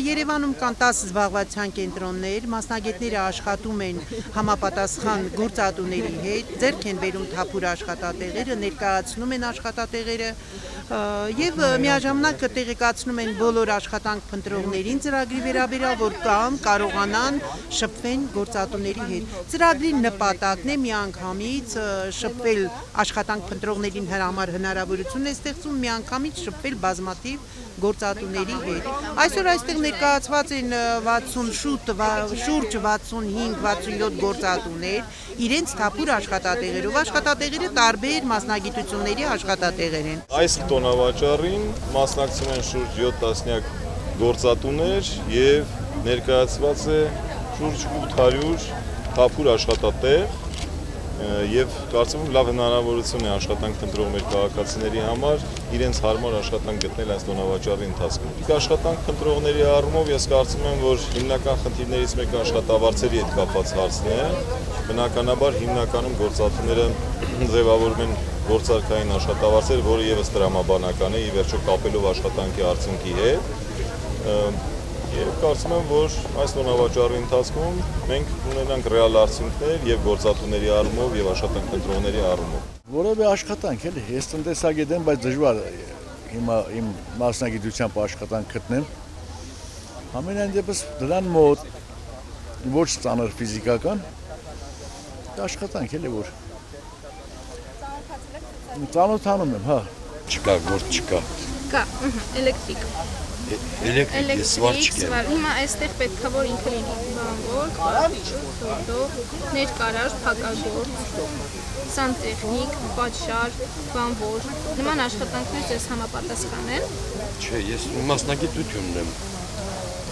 Երևանում կան 10 զբաղվածության կենտրոններ, մասնագետները աշխատում են համապատասխան գործատուների հետ, ձեռք են բերում թափուր աշխատատեղերը, ներկայացնում են աշխատատեղերը եւ միաժամանակ տեղեկացնում են բոլոր աշխատանք փնտրողներին ծրագրի վերաբերյալ, որ կարողանան շփվեն գործատուների հետ։ Ծրագրի նպատակն է միանգամից շփվել աշխատանք փնտրողներին համար հնարավորություն է ստեղծում միանգամից շփվել բազմաթիվ գործատուների հետ։ Այսօր այստեղ ներկայացված են 60 շուրջ 65-67 գործատուներ իրենց թափուր աշխատատեղերով, աշխատատեղերը տարբեր մասնագիտությունների աշխատատեղեր են։ Այս տոնավաճառին մասնակցում են շուրջ 7 տասնյակ գործատուներ եւ ներկայացված է շուրջ 800 թափուր աշխատատեղ եւ կարծում եմ լավ հնարավորություն է աշխատանք փնտրող մեր քաղաքացիների համար իրենց հարմար աշխատանք գտնել այս տոնավաճառի ընթացքում։ Աշխատանք փնտրողների առումով ես կարծում եմ, որ հիմնական խնդիրներից մեկը աշխատավարձերի հետ կապված հարցն է։ Բնականաբար հիմնականում գործատուները ձևավորում են գործարքային աշխատավարձեր, որը եւս տրամաբանական է, ի վերջո կապելով աշխատանքի արդյունքի հետ։ Եվ կարծում եմ, որ այս տոնավաճառի ընթացքում մենք ունենանք ռեալ արդյունքներ եւ գործատուների առումով եւ աշխատանք փնտրողների առումով։ Որևէ աշխատանք էլի, ես տնտեսագետ եմ, բայց դժվար է հիմա իմ մասնագիտությամբ աշխատանք գտնեմ։ Ամենայն դեպս դրան մոտ ոչ ծանր ֆիզիկական աշխատանք էլի որ ծանոթանում եմ, հա։ Չկա, գործ չկա։ Կա, էլեկտրիկ։ Էլեկտրիկ, սվար։ Հիմա այստեղ պետք է որ ինքը լինի բանվոր, ներկարար, փակագործ, սանտեխնիկ, պատշար, բանվոր։ Նման աշխատանքներ ձեզ համապատասխան են։ Չէ, ես մասնագիտություն ունեմ։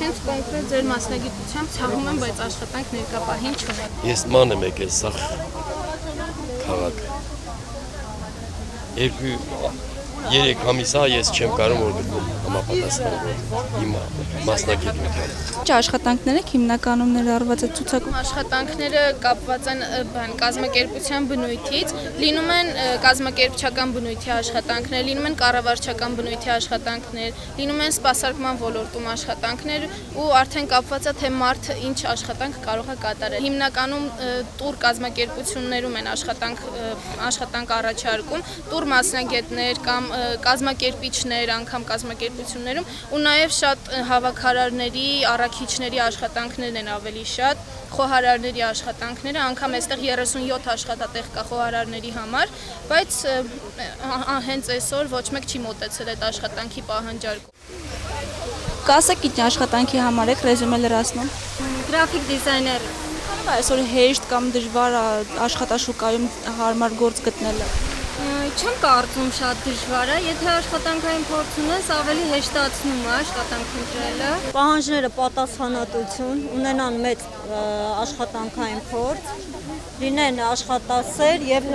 Հենց կոնկրետ ձեր մասնագիտությամբ ցավում եմ, բայց աշխատանք ներկա պահին չունեմ։ Ես ման եմ եկել սա քաղաք։ 2-3 ամիս է ես չեմ կարող որ գտնում համապատասխան իմ մասնագիտությամբ։ Աշխատանքները հիմնականում ներառված է ցուցակում։ Աշխատանքները կապված են կազմակերպության բնույթից, լինում են կազմակերպչական բնույթի աշխատանքներ, լինում են կառավարչական բնույթի աշխատանքներ, լինում են սպասարկման ոլորտում աշխատանքներ ու արդեն կապված է թե մարդը ինչ աշխատանք կարող է կատարել։ Հիմնականում տուր կազմակերպություններում են աշխատանք առաջարկում, տուր մասնագետներ կամ կազմակերպիչներ, անգամ կազմակերպություններում ու նաև շատ հավաքարարների, առաքիչների աշխատանքներն են ավելի շատ, խոհարարների աշխատանքները, անգամ այստեղ 37 աշխատատեղ կա խոհարարների համար, բայց հենց այսօր ոչ մեկ չի մոտեցել այդ աշխատանքի պահանջարկում։ Կասեք աշխատանքի համար եք ռեզյումե լրացնում։ Գրաֆիկ դիզայներ։ Այսօր հեշտ կամ դժվար աշխատաշուկայում հարմար գործ գտնելը։ Չեմ կարծում շատ դժվար է, եթե աշխատանքային փորձ ունես, ավելի հեշտացնում է աշխատանք ընտրելը։ Պահանջները պատասխանատվություն, ունենան մեծ աշխատանքային փորձ, լինեն աշխատասեր եւ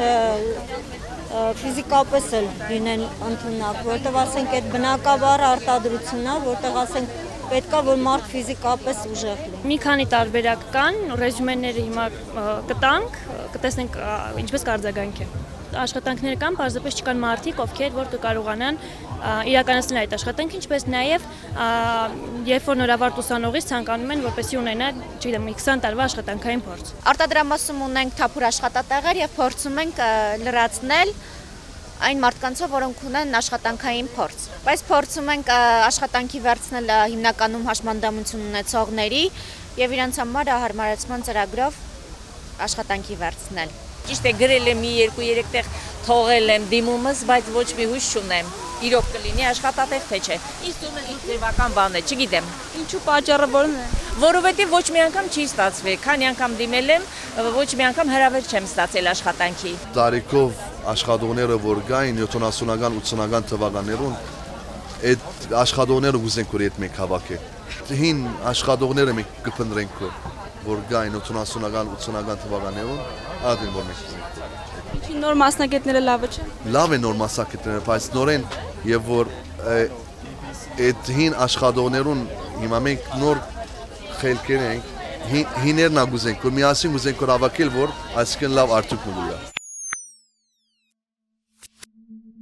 ֆիզիկապես էլ լինեն ընդունակ, որտեղ ասենք այդ բնակավար արտադրությունն է, որտեղ ասենք պետքա որ մարդ ֆիզիկապես ուժեղ լինի։ Մի քանի տարբերակ կան, ռեզյումեները հիմա կտանք, կտեսնենք ինչպես կարձագանք է։ Աշխատանքները կան, պարզապես չկան մարդիկ, ովքեր որ կկարողանան իրականացնել այդ աշխատանքը, ինչպես նաև երբ որ նորավարտ ուսանողից ցանկանում են, որպեսզի ունենա, չգիտեմ, 20 տարվա աշխատանքային փորձ։ Արտադրամասում ունենք թափուր աշխատատեղեր եւ փորձում ենք լրացնել այն մարդկանցով, որոնք ունեն աշխատանքային փորձ։ Բայց փորձում ենք աշխատանքի վերցնել հիմնականում հաշմանդամություն ունեցողների եւ իրենց համար հարմարեցման ծրագրով աշխատանքի վերցնել։ Ճիշտ է գրել եմ մի 2-3 տեղ թողել եմ դիմումս, բայց ոչ մի հույս չունեմ։ Իրոք կլինի աշխատատեղ թե չէ։ Ինձ թվում է ձևական բան է, չգիտեմ։ Ինչու պատճառը որն է։ Որովհետև ոչ մի անգամ չի ստացվել։ Քանի անգամ դիմել եմ, ոչ մի անգամ հրավեր չեմ ստացել աշխատանքի։ Տարիքով աշխատողները որ գային 70-ական 80-ական թվականներուն, այդ աշխատողները ուզենք որ այդ մենք հավաքել։ Հին աշխատողները մենք կփնտրենք որ գային 70-ական 80-ական թվականներուն, ադին որ մենք Ինչի նոր մասնագետները լավը չէ։ Լավ է նոր մասնագետները, բայց նորեն եւ որ այդ հին աշխատողներուն հիմա մենք նոր խելքեր ենք, հիներն ագուզենք, որ միասին ուզենք որ հավաքել որ այսինքն լավ արդյունք ունենա։